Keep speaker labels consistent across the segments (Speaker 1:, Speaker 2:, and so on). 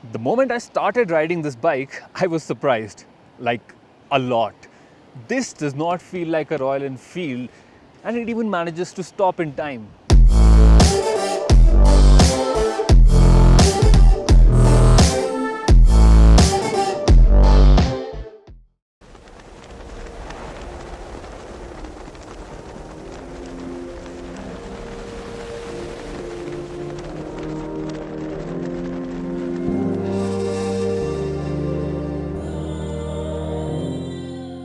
Speaker 1: The moment I started riding this bike, I was surprised, like a lot. This does not feel like a Royal Enfield, and it even manages to stop in time.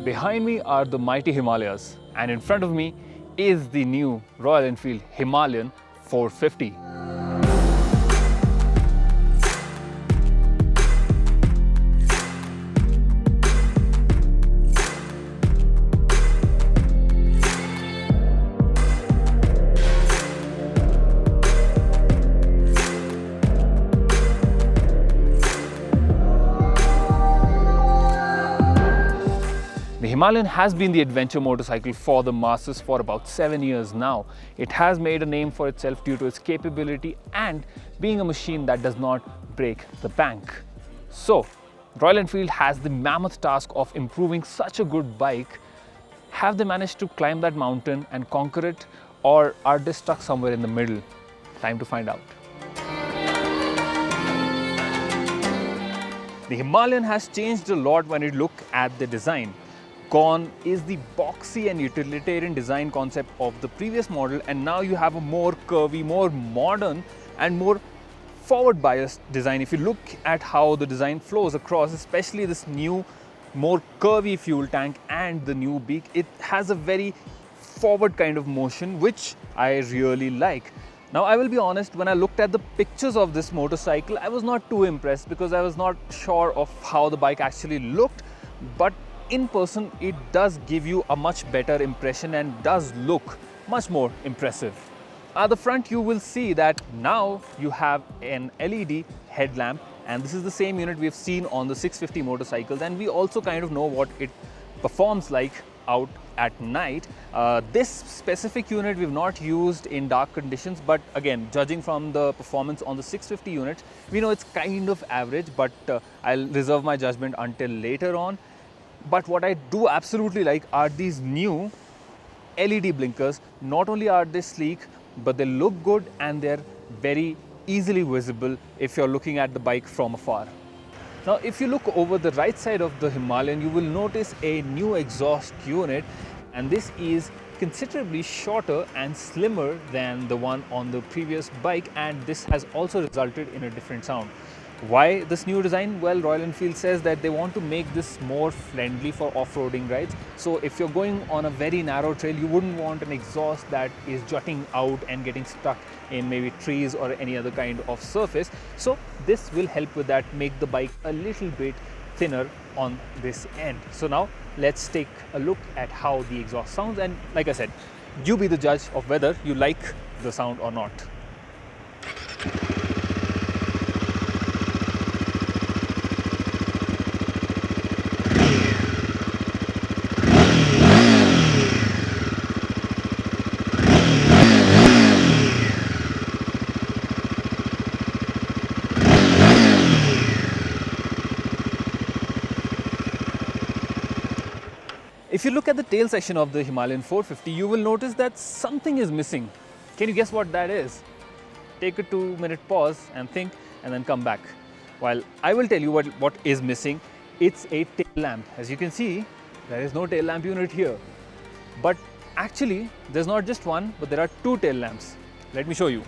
Speaker 1: Behind me are the mighty Himalayas, and in front of me is the new Royal Enfield Himalayan 450. The Himalayan has been the adventure motorcycle for the masses for about 7 years now. It has made a name for itself due to its capability and being a machine that does not break the bank. So, Royal Enfield has the mammoth task of improving such a good bike. Have they managed to climb that mountain and conquer it, or are they stuck somewhere in the middle? Time to find out. The Himalayan has changed a lot when you look at the design. Gone is the boxy and utilitarian design concept of the previous model, and now you have a more curvy, more modern and more forward biased design. If you look at how the design flows across, especially this new more curvy fuel tank and the new beak, it has a very forward kind of motion, which I really like. Now, I will be honest, when I looked at the pictures of this motorcycle, I was not too impressed because I was not sure of how the bike actually looked, but in person it does give you a much better impression and does look much more impressive. At the front you will see that now you have an LED headlamp, and this is the same unit we've seen on the 650 motorcycles, and we also kind of know what it performs like out at night. This specific unit we've not used in dark conditions, but again, judging from the performance on the 650 unit, we know it's kind of average, but I'll reserve my judgment until later on. But what I do absolutely like are these new LED blinkers. Not only are they sleek, but they look good and they're very easily visible if you're looking at the bike from afar. Now, if you look over the right side of the Himalayan, you will notice a new exhaust unit, and this is considerably shorter and slimmer than the one on the previous bike, and this has also resulted in a different sound. Why this new design? Well, Royal Enfield says that they want to make this more friendly for off-roading rides. So if you're going on a very narrow trail, you wouldn't want an exhaust that is jutting out and getting stuck in maybe trees or any other kind of surface. So this will help with that, make the bike a little bit thinner on this end. So now let's take a look at how the exhaust sounds, and like I said, you be the judge of whether you like the sound or not. If you look at the tail section of the Himalayan 450, you will notice that something is missing. Can you guess what that is? Take a 2-minute pause and think, and then come back. While I will tell you what is missing, it's a tail lamp. As you can see, there is no tail lamp unit here. But actually, there's not just one, but there are 2 tail lamps. Let me show you.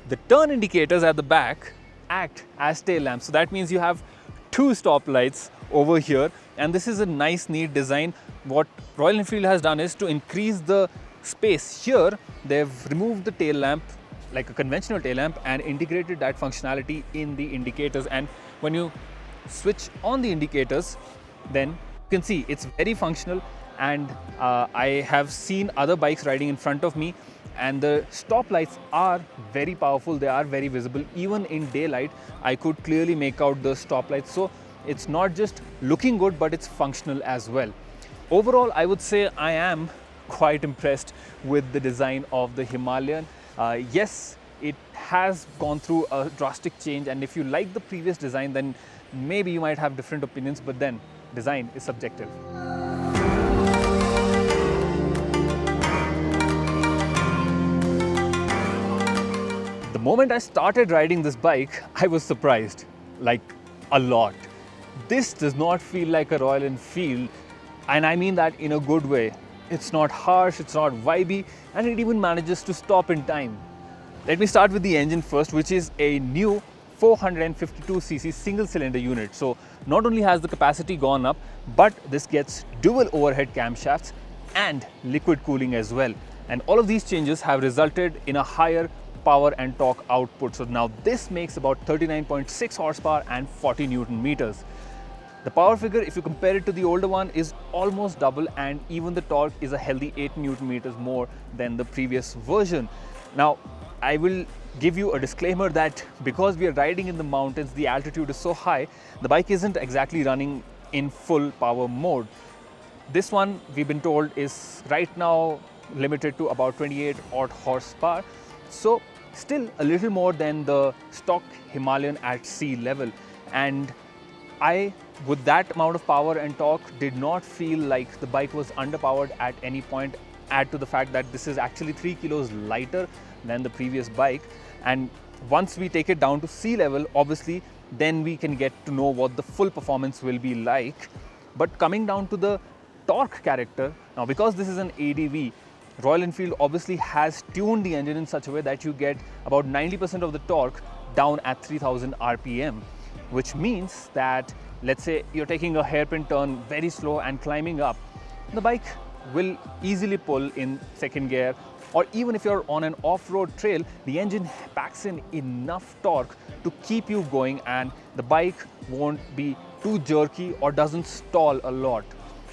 Speaker 1: The turn indicators at the back act as tail lamps. So that means you have 2 stop lights over here, and this is a nice, neat design. What Royal Enfield has done is to increase the space here. They've removed the tail lamp like a conventional tail lamp and integrated that functionality in the indicators, and when you switch on the indicators, then you can see it's very functional. And I have seen other bikes riding in front of me, and the stop lights are very powerful. They are very visible. Even in daylight, I could clearly make out the stop lights. So it's not just looking good, but it's functional as well. Overall, I would say I am quite impressed with the design of the Himalayan. Yes, it has gone through a drastic change, and if you like the previous design, then maybe you might have different opinions, but then design is subjective. The moment I started riding this bike, I was surprised, like a lot. This does not feel like a Royal Enfield, and I mean that in a good way. It's not harsh, it's not vibey, and it even manages to stop in time. Let me start with the engine first, which is a new 452cc single cylinder unit. So not only has the capacity gone up, but this gets dual overhead camshafts and liquid cooling as well. And all of these changes have resulted in a higher power and torque output. So now this makes about 39.6 horsepower and 40 Newton meters. The power figure, if you compare it to the older one, is almost double, and even the torque is a healthy 8 Newton meters more than the previous version. Now, I will give you a disclaimer that because we are riding in the mountains, the altitude is so high, the bike isn't exactly running in full power mode. This one, we've been told, is right now limited to about 28 odd horsepower. So still a little more than the stock Himalayan at sea level. And I, with that amount of power and torque, did not feel like the bike was underpowered at any point. Add to the fact that this is actually 3 kilos lighter than the previous bike. And once we take it down to sea level, obviously, then we can get to know what the full performance will be like. But coming down to the torque character, now because this is an ADV, Royal Enfield obviously has tuned the engine in such a way that you get about 90% of the torque down at 3000 RPM, which means that, let's say you're taking a hairpin turn very slow and climbing up, the bike will easily pull in second gear, or even if you're on an off-road trail, the engine packs in enough torque to keep you going, and the bike won't be too jerky or doesn't stall a lot.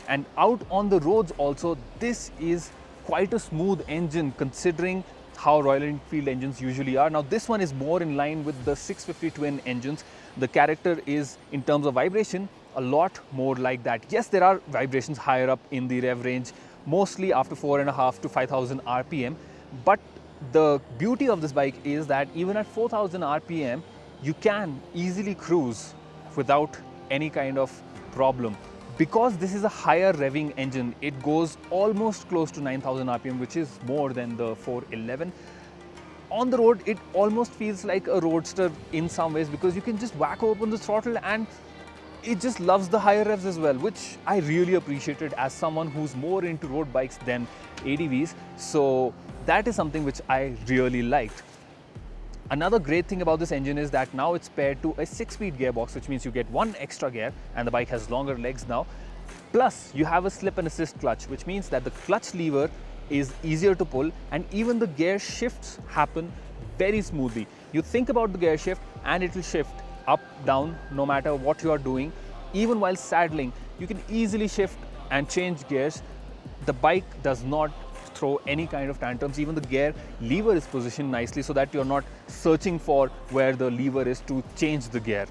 Speaker 1: And out on the roads also, this is quite a smooth engine considering how Royal Enfield engines usually are. Now this one is more in line with the 650 twin engines. The character is, in terms of vibration, a lot more like that. Yes, there are vibrations higher up in the rev range, mostly after 4.5 to 5000 RPM. But the beauty of this bike is that even at 4000 RPM, you can easily cruise without any kind of problem. Because this is a higher revving engine, it goes almost close to 9000 RPM, which is more than the 411. On the road, it almost feels like a roadster in some ways, because you can just whack open the throttle and it just loves the higher revs as well, which I really appreciated as someone who's more into road bikes than ADVs. So that is something which I really liked. Another great thing about this engine is that now it's paired to a 6-speed gearbox, which means you get one extra gear and the bike has longer legs now. Plus, you have a slip and assist clutch, which means that the clutch lever is easier to pull, and even the gear shifts happen very smoothly. You think about the gear shift and it will shift up, down, no matter what you are doing. Even while saddling, you can easily shift and change gears. The bike does not throw any kind of tantrums. Even the gear lever is positioned nicely so that you're not searching for where the lever is to change the gear.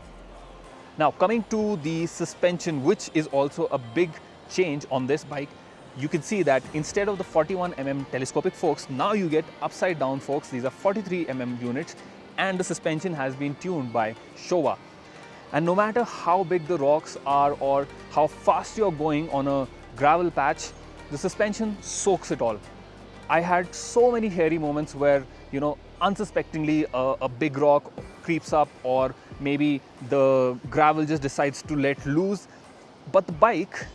Speaker 1: Now coming to the suspension, which is also a big change on this bike, you can see that instead of the 41mm telescopic forks, now you get upside down forks. These are 43mm units, and the suspension has been tuned by Showa. And no matter how big the rocks are or how fast you're going on a gravel patch, the suspension soaks it all. I had so many hairy moments where, unsuspectingly a big rock creeps up, or maybe the gravel just decides to let loose, but the bike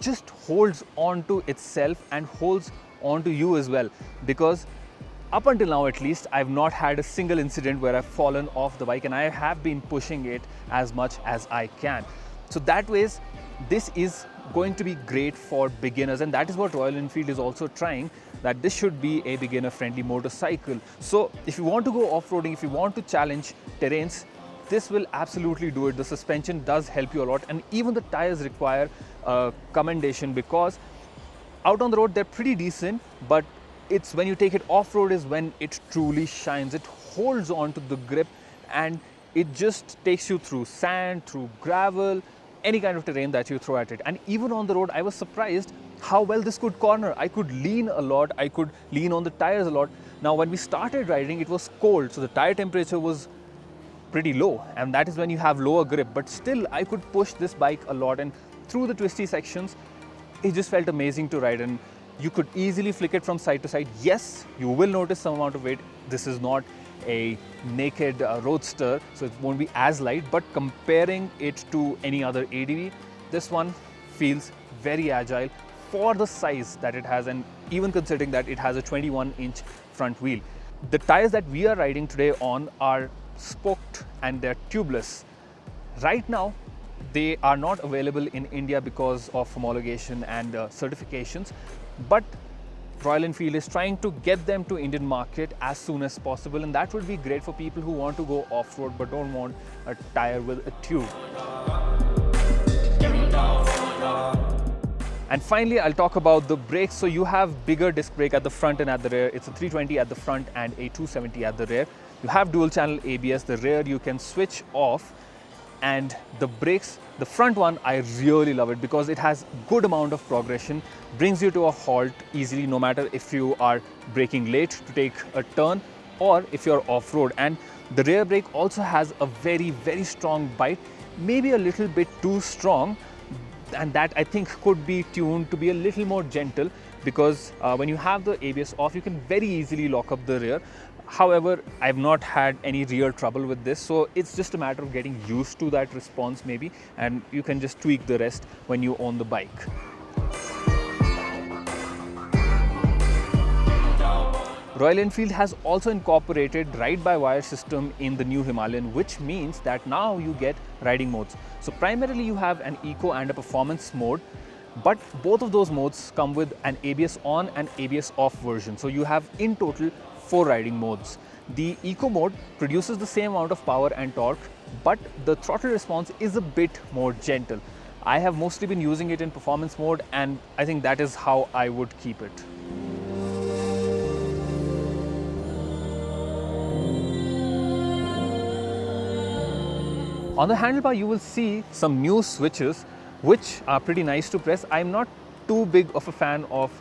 Speaker 1: just holds on to itself and holds on to you as well. Because up until now, at least, I've not had a single incident where I've fallen off the bike, and I have been pushing it as much as I can. So that ways, this is going to be great for beginners, and that is what Royal Enfield is also trying, that this should be a beginner-friendly motorcycle. So if you want to go off-roading, if you want to challenge terrains, this will absolutely do it. The suspension does help you a lot, and even the tires require commendation, because out on the road they're pretty decent, but it's when you take it off-road is when it truly shines. It holds on to the grip and it just takes you through sand, through gravel, any kind of terrain that you throw at it. And even on the road, I was surprised how well this could corner. I could lean a lot, I could lean on the tires a lot. Now when we started riding, it was cold, so the tire temperature was pretty low, and that is when you have lower grip, but still I could push this bike a lot, and through the twisty sections it just felt amazing to ride, and you could easily flick it from side to side. Yes, you will notice some amount of weight. This is not a naked roadster, so it won't be as light, but comparing it to any other ADV, this one feels very agile for the size that it has, and even considering that it has a 21-inch front wheel. The tires that we are riding today on are spoked and they're tubeless. Right now, they are not available in India because of homologation and certifications, but Royal Enfield is trying to get them to Indian market as soon as possible, and that would be great for people who want to go off-road but don't want a tire with a tube. And finally, I'll talk about the brakes. So you have bigger disc brake at the front and at the rear. It's a 320 at the front and a 270 at the rear. You have dual channel ABS. The rear you can switch off, and the brakes, the front one, I really love it because it has good amount of progression, brings you to a halt easily no matter if you are braking late to take a turn or if you're off-road. And the rear brake also has a very strong bite, maybe a little bit too strong, and that I think could be tuned to be a little more gentle, because when you have the ABS off, you can very easily lock up the rear. However, I've not had any real trouble with this, so it's just a matter of getting used to that response maybe, and you can just tweak the rest when you own the bike. Royal Enfield has also incorporated ride-by-wire system in the new Himalayan, which means that now you get riding modes. So primarily you have an eco and a performance mode, but both of those modes come with an ABS on and ABS off version. So you have in total 4 riding modes. The eco mode produces the same amount of power and torque, but the throttle response is a bit more gentle. I have mostly been using it in performance mode, and I think that is how I would keep it. On the handlebar, you will see some new switches which are pretty nice to press. I'm not too big of a fan of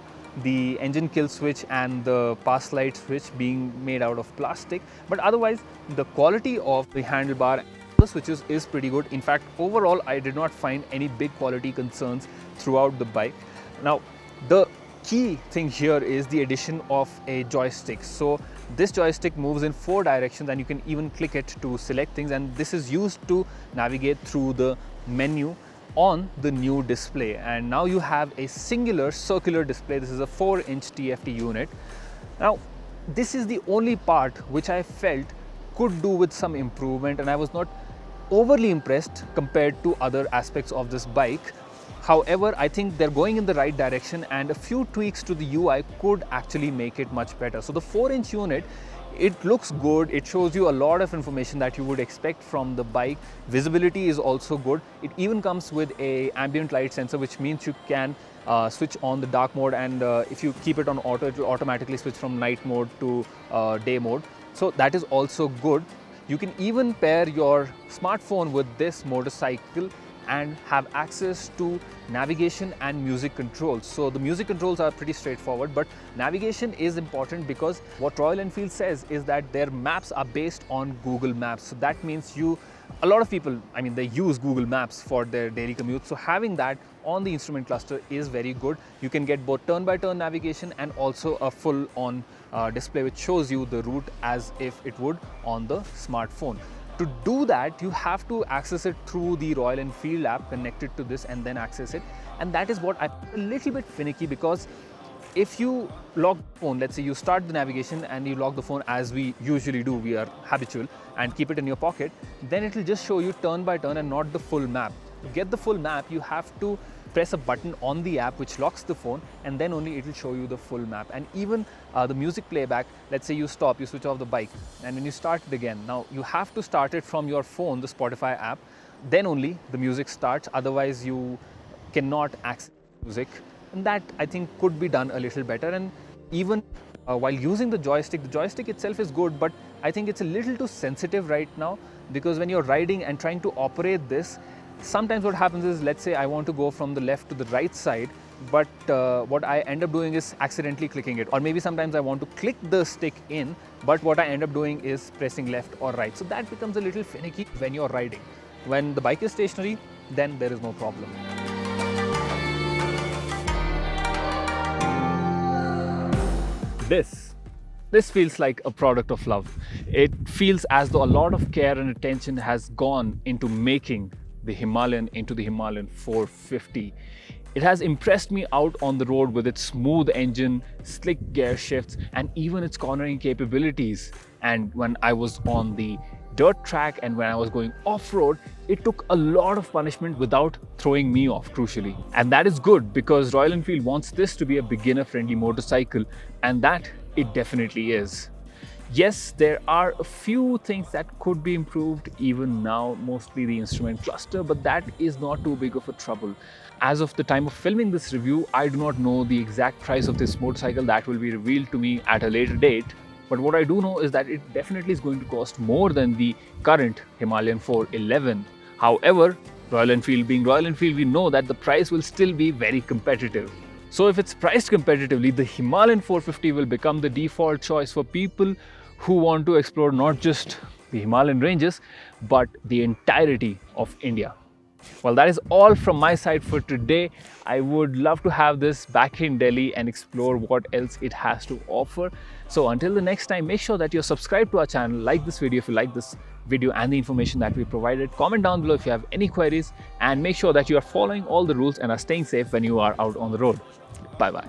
Speaker 1: the engine kill switch and the pass light switch being made out of plastic, but otherwise the quality of the handlebar and the switches is pretty good. In fact, overall I did not find any big quality concerns throughout the bike. Now, the key thing here is the addition of a joystick. So this joystick moves in 4 directions, and you can even click it to select things, and this is used to navigate through the menu on the new display. And now you have a singular circular display. This is a 4-inch TFT unit. Now, this is the only part which I felt could do with some improvement, and I was not overly impressed compared to other aspects of this bike. However, I think they're going in the right direction, and a few tweaks to the UI could actually make it much better. So the 4-inch unit, it looks good. It shows you a lot of information that you would expect from the bike. Visibility is also good. It even comes with a ambient light sensor, which means you can switch on the dark mode, and if you keep it on auto, it will automatically switch from night mode to day mode. So that is also good. You can even pair your smartphone with this motorcycle and have access to navigation and music controls. So the music controls are pretty straightforward, but navigation is important because what Royal Enfield says is that their maps are based on Google Maps. So that means a lot of people, I mean, they use Google Maps for their daily commute. So having that on the instrument cluster is very good. You can get both turn-by-turn navigation and also a full-on display which shows you the route as if it would on the smartphone. To do that, you have to access it through the Royal Enfield app, connected to this, and then access it. And that is what I'm a little bit finicky, because if you lock the phone, let's say you start the navigation and you lock the phone as we usually do, we are habitual, and keep it in your pocket, then it will just show you turn by turn and not the full map. To get the full map, you have to press a button on the app which locks the phone, and then only it will show you the full map. And even the music playback, let's say you stop, you switch off the bike, and when you start it again, now you have to start it from your phone, the Spotify app, then only the music starts, otherwise you cannot access music. And that I think could be done a little better. And even while using the joystick itself is good, but I think it's a little too sensitive right now, because when you're riding and trying to operate this, sometimes what happens is, let's say I want to go from the left to the right side, but what I end up doing is accidentally clicking it, or maybe sometimes I want to click the stick in, but what I end up doing is pressing left or right. So that becomes a little finicky when you're riding. When the bike is stationary, then there is no problem. This feels like a product of love. It feels as though a lot of care and attention has gone into making the Himalayan into the Himalayan 450. It has impressed me out on the road with its smooth engine, slick gear shifts, and even its cornering capabilities. And when I was on the dirt track and when I was going off-road, it took a lot of punishment without throwing me off, crucially. And that is good, because Royal Enfield wants this to be a beginner-friendly motorcycle, and that it definitely is. Yes, there are a few things that could be improved even now, mostly the instrument cluster, but that is not too big of a trouble. As of the time of filming this review, I do not know the exact price of this motorcycle. That will be revealed to me at a later date. But what I do know is that it definitely is going to cost more than the current Himalayan 411. However, Royal Enfield being Royal Enfield, we know that the price will still be very competitive. So if it's priced competitively, the Himalayan 450 will become the default choice for people who want to explore not just the Himalayan ranges, but the entirety of India. Well, that is all from my side for today. I would love to have this back in Delhi and explore what else it has to offer. So until the next time, make sure that you're subscribed to our channel, like this video if you like this video and the information that we provided. Comment down below if you have any queries, and make sure that you are following all the rules and are staying safe when you are out on the road. Bye bye.